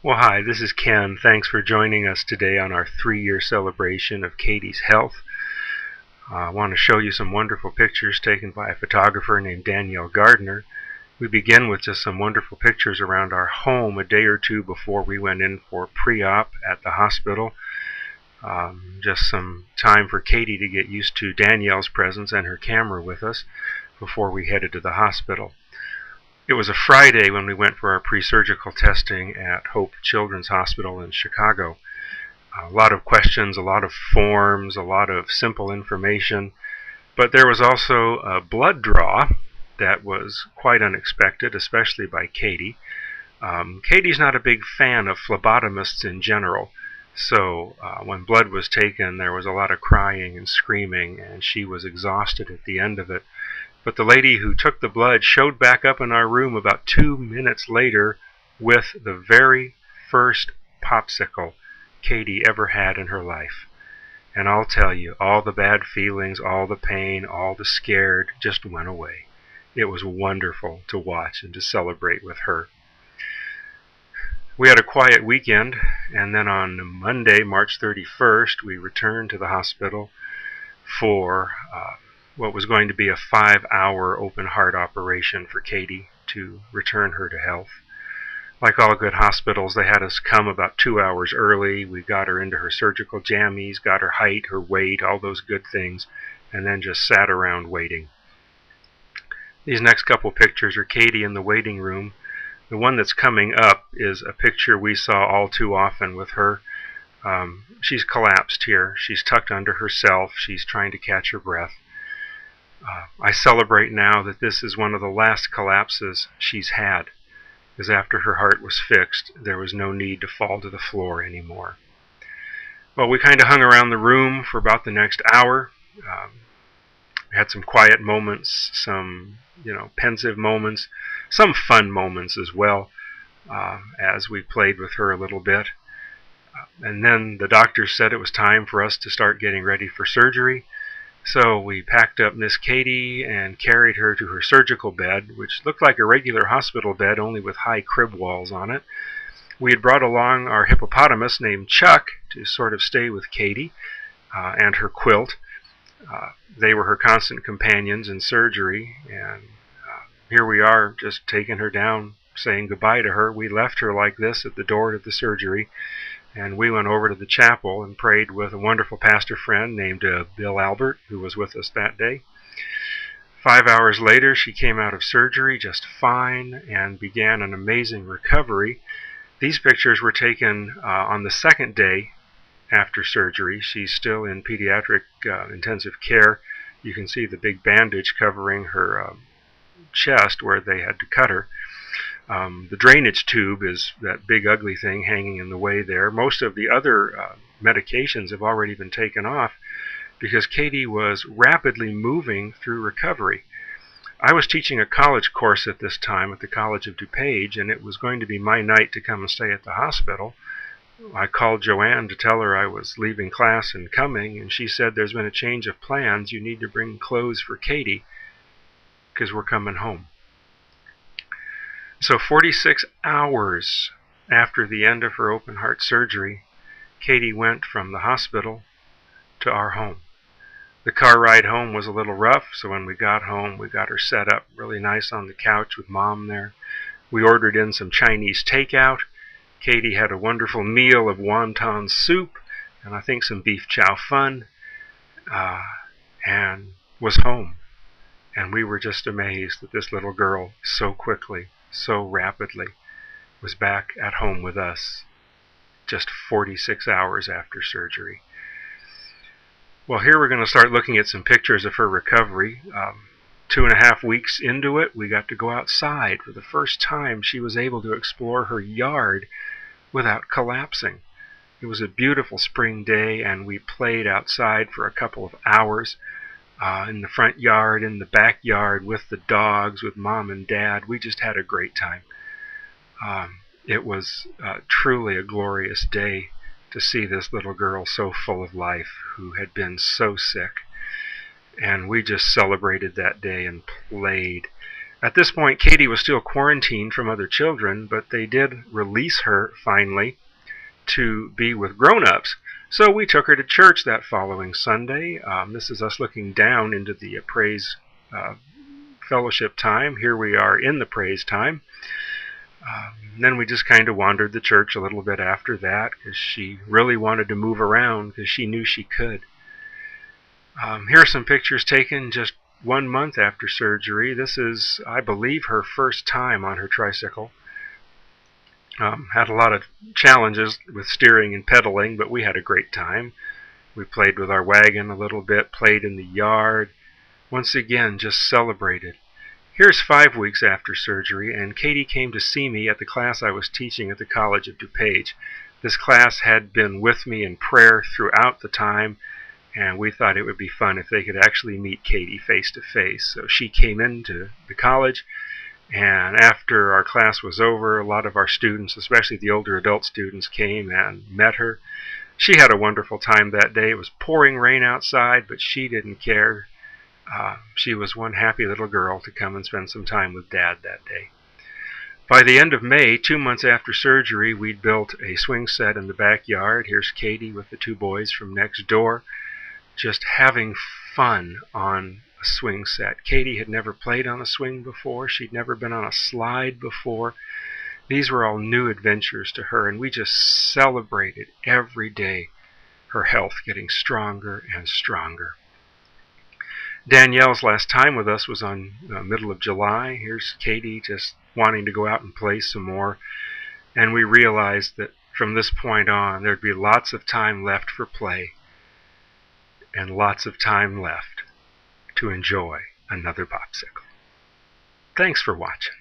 Well, hi, this is Ken. Thanks for joining us today on our 3-year celebration of Katie's health. I want to show you some wonderful pictures taken by a photographer named Danielle Gardner. We begin with just some wonderful pictures around our home a day or two before we went in for pre-op at the hospital. Just some time for Katie to get used to Danielle's presence and her camera with us before we headed to the hospital. It was a Friday when we went for our pre-surgical testing at Hope Children's Hospital in Chicago. A lot of questions, a lot of forms, a lot of simple information, but there was also a blood draw that was quite unexpected, especially by Katie. Katie's not a big fan of phlebotomists in general, so when blood was taken there was a lot of crying and screaming, and she was exhausted at the end of it. But the lady who took the blood showed back up in our room about 2 minutes later with the very first popsicle Katie ever had in her life. And I'll tell you, all the bad feelings, all the pain, all the scared just went away. It was wonderful to watch and to celebrate with her. We had a quiet weekend, and then on Monday, March 31st, we returned to the hospital for what was going to be a 5-hour open heart operation for Katie to return her to health. Like all good hospitals, they had us come about 2 hours early. We got her into her surgical jammies, got her height, her weight, all those good things, and then just sat around waiting. These next couple pictures are Katie in the waiting room. The one that's coming up is a picture we saw all too often with her. She's collapsed here. She's tucked under herself. She's trying to catch her breath. I celebrate now that this is one of the last collapses she's had, because after her heart was fixed, there was no need to fall to the floor anymore. Well, we kind of hung around the room for about the next hour. Had some quiet moments, some pensive moments, some fun moments as well, as we played with her a little bit. And then the doctor said it was time for us to start getting ready for surgery. So we packed up Miss Katie and carried her to her surgical bed, which looked like a regular hospital bed, only with high crib walls on it. We had brought along our hippopotamus named Chuck to sort of stay with Katie, and her quilt. They were her constant companions in surgery, and here we are just taking her down, saying goodbye to her. We left her like this at the door to the surgery, and we went over to the chapel and prayed with a wonderful pastor friend named Bill Albert, who was with us that day. 5 hours later, she came out of surgery just fine and began an amazing recovery. These pictures were taken on the second day after surgery. She's still in pediatric intensive care. You can see the big bandage covering her chest where they had to cut her. The drainage tube is that big ugly thing hanging in the way there. Most of the other medications have already been taken off because Katie was rapidly moving through recovery. I was teaching a college course at this time at the College of DuPage, and it was going to be my night to come and stay at the hospital. I called Joanne to tell her I was leaving class and coming, and she said, "There's been a change of plans. You need to bring clothes for Katie because we're coming home." So 46 hours after the end of her open heart surgery, Katie went from the hospital to our home. The car ride home was a little rough, so when we got home, we got her set up really nice on the couch with Mom there. We ordered in some Chinese takeout. Katie had a wonderful meal of wonton soup and I think some beef chow fun, and was home. And we were just amazed that this little girl so quickly, so rapidly, was back at home with us just 46 hours after surgery. Well, here we're going to start looking at some pictures of her recovery. 2.5 weeks into it, we got to go outside. For the first time, she was able to explore her yard without collapsing. It was a beautiful spring day, and we played outside for a couple of hours in the front yard, in the backyard, with the dogs, with Mom and Dad. We just had a great time. It was truly a glorious day to see this little girl so full of life who had been so sick. And we just celebrated that day and played. At this point, Katie was still quarantined from other children, but they did release her finally to be with grown-ups. So we took her to church that following Sunday. This is us looking down into the praise fellowship time. Here we are in the praise time. Then we just kind of wandered the church a little bit after that because she really wanted to move around because she knew she could. Here are some pictures taken just 1 month after surgery. This is, I believe, her first time on her tricycle. Had a lot of challenges with steering and pedaling, but we had a great time. We played with our wagon a little bit, played in the yard. Once again, just celebrated. Here's 5 weeks after surgery, and Katie came to see me at the class I was teaching at the College of DuPage. This class had been with me in prayer throughout the time, and we thought it would be fun if they could actually meet Katie face to face. So she came into the college, and after our class was over, a lot of our students, especially the older adult students, came and met her. She had a wonderful time that day. It was pouring rain outside, but she didn't care. She was one happy little girl to come and spend some time with Dad that day. By the end of May, 2 months after surgery, we'd built a swing set in the backyard. Here's Katie with the 2 boys from next door, just having fun on a swing set. Katie had never played on a swing before. She'd never been on a slide before. These were all new adventures to her, and we just celebrated every day her health getting stronger and stronger. Danielle's last time with us was on middle of July. Here's Katie just wanting to go out and play some more, and we realized that from this point on there'd be lots of time left for play and lots of time left to enjoy another popsicle. Thanks for watching.